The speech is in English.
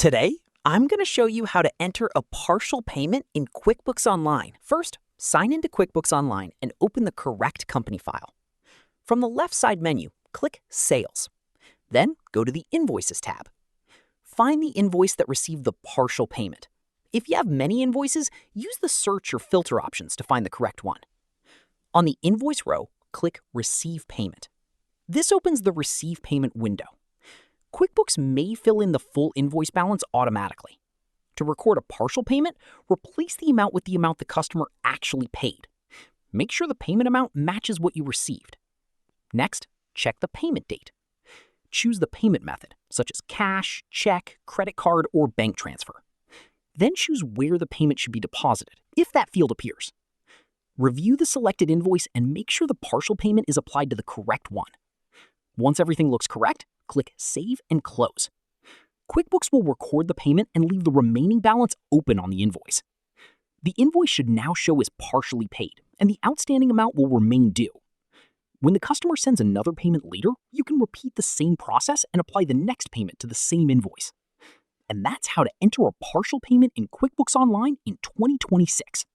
Today, I'm going to show you how to enter a partial payment in QuickBooks Online. First, sign into QuickBooks Online and open the correct company file. From the left side menu, click Sales. Then go to the Invoices tab. Find the invoice that received the partial payment. If you have many invoices, use the search or filter options to find the correct one. On the invoice row, click Receive Payment. This opens the Receive Payment window. QuickBooks may fill in the full invoice balance automatically. To record a partial payment, replace the amount with the amount the customer actually paid. Make sure the payment amount matches what you received. Next, check the payment date. Choose the payment method, such as cash, check, credit card, or bank transfer. Then choose where the payment should be deposited, if that field appears. Review the selected invoice and make sure the partial payment is applied to the correct one. Once everything looks correct, click Save and Close. QuickBooks will record the payment and leave the remaining balance open on the invoice. The invoice should now show as partially paid, and the outstanding amount will remain due. When the customer sends another payment later, you can repeat the same process and apply the next payment to the same invoice. And that's how to enter a partial payment in QuickBooks Online in 2026.